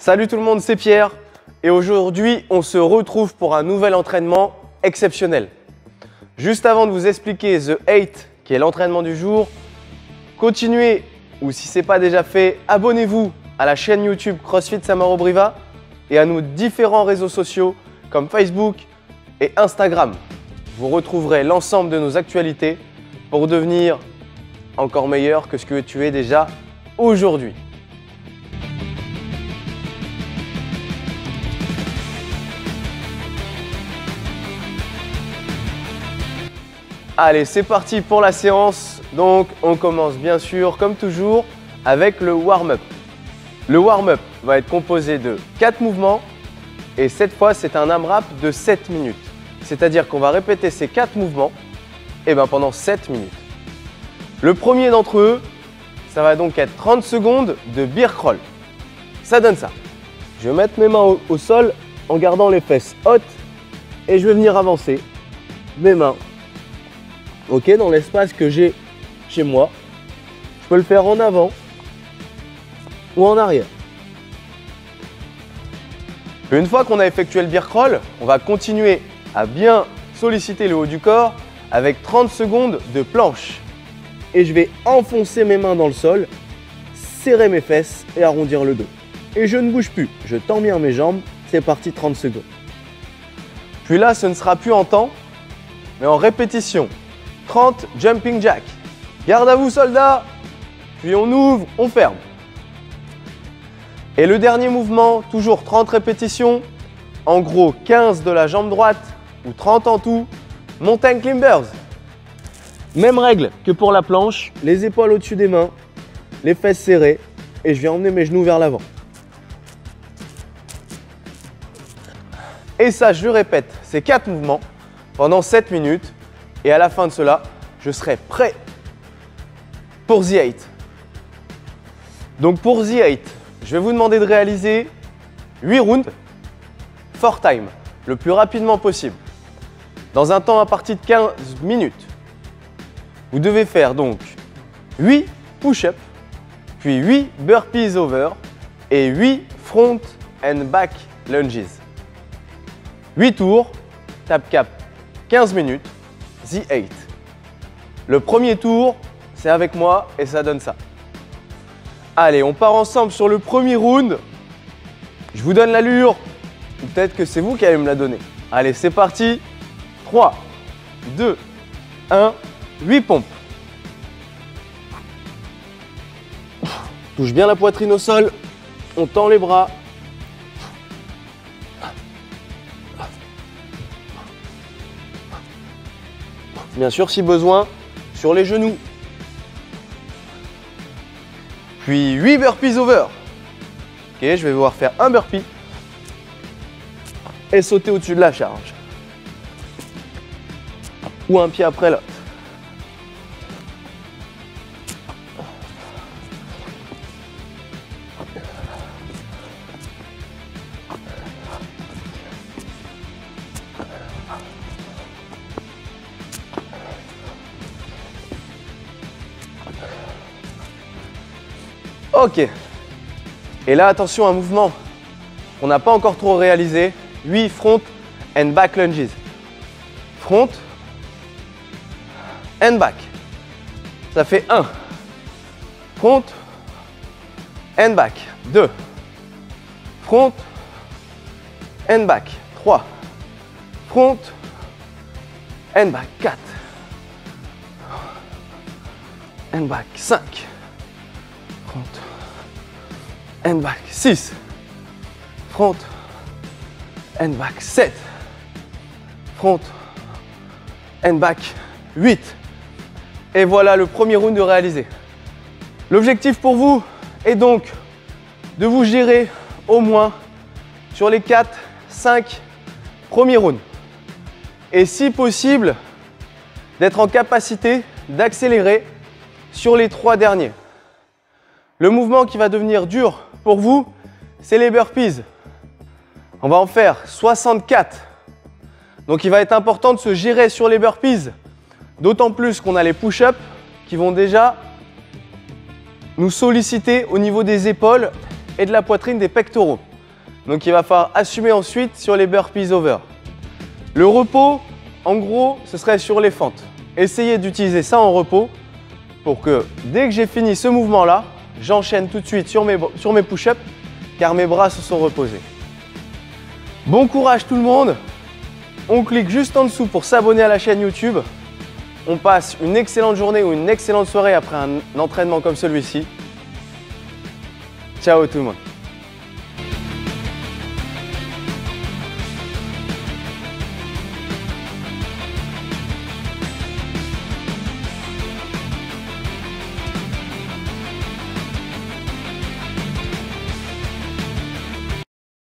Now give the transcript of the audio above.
Salut tout le monde, c'est Pierre et aujourd'hui on se retrouve pour un nouvel entraînement exceptionnel. Juste avant de vous expliquer The 8 qui est l'entraînement du jour, continuez ou si ce n'est pas déjà fait, abonnez-vous à la chaîne YouTube CrossFit Samaro Briva et à nos différents réseaux sociaux comme Facebook et Instagram. Vous retrouverez l'ensemble de nos actualités pour devenir encore meilleur que ce que tu es déjà aujourd'hui. Allez, c'est parti pour la séance. Donc, on commence bien sûr, comme toujours, avec le warm-up. Le warm-up va être composé de 4 mouvements et cette fois, c'est un AMRAP de 7 minutes. C'est-à-dire qu'on va répéter ces 4 mouvements pendant 7 minutes. Le premier d'entre eux, ça va donc être 30 secondes de bear crawl. Ça donne ça. Je vais mettre mes mains au sol en gardant les fesses hautes et je vais venir avancer mes mains dans l'espace que j'ai chez moi. Je peux le faire en avant ou en arrière. Une fois qu'on a effectué le bear crawl, on va continuer à bien solliciter le haut du corps avec 30 secondes de planche. Et je vais enfoncer mes mains dans le sol, serrer mes fesses et arrondir le dos. Et je ne bouge plus, je tends bien mes jambes, c'est parti 30 secondes. Puis là, ce ne sera plus en temps, mais en répétition. 30 jumping jack. Garde à vous soldats, puis on ouvre, on ferme. Et le dernier mouvement, toujours 30 répétitions, en gros 15 de la jambe droite ou 30 en tout, mountain climbers. Même règle que pour la planche, les épaules au-dessus des mains, les fesses serrées et je vais emmener mes genoux vers l'avant. Et ça, je le répète, ces 4 mouvements pendant 7 minutes. Et à la fin de cela, je serai prêt pour The 8. Donc pour The 8, je vais vous demander de réaliser 8 rounds, 4 time, le plus rapidement possible. Dans un temps à partir de 15 minutes. Vous devez faire donc 8 push-ups, puis 8 burpees over et 8 front and back lunges. 8 tours, tap cap 15 minutes. The 8. Le premier tour, c'est avec moi et ça donne ça. Allez, on part ensemble sur le premier round. Je vous donne l'allure, ou peut-être que c'est vous qui allez me la donner. Allez, c'est parti. 3, 2, 1, 8 pompes. Touche bien la poitrine au sol, on tend les bras. Bien sûr, si besoin, sur les genoux. Puis 8 burpees over. Ok, je vais devoir faire un burpee et sauter au-dessus de la charge. Ou un pied après l'autre. Ok. Et là, attention, un mouvement qu'on n'a pas encore trop réalisé. 8 front and back lunges. Front and back. Ça fait 1. Front and back. 2. Front and back. 3. Front and back. 4. And back. 5. Front and back. 6. Front and back. 7. Front and back. 8. Et voilà le premier round de réalisé. L'objectif pour vous est donc de vous gérer au moins sur les 4-5 premiers rounds. Et si possible, d'être en capacité d'accélérer sur les 3 derniers. Le mouvement qui va devenir dur pour vous, c'est les burpees. On va en faire 64. Donc il va être important de se gérer sur les burpees. D'autant plus qu'on a les push-ups qui vont déjà nous solliciter au niveau des épaules et de la poitrine, des pectoraux. Donc il va falloir assumer ensuite sur les burpees over. Le repos, en gros, ce serait sur les fentes. Essayez d'utiliser ça en repos pour que dès que j'ai fini ce mouvement-là, j'enchaîne tout de suite sur mes push-ups car mes bras se sont reposés. Bon courage tout le monde. On clique juste en dessous pour s'abonner à la chaîne YouTube. On passe une excellente journée ou une excellente soirée après un entraînement comme celui-ci. Ciao tout le monde.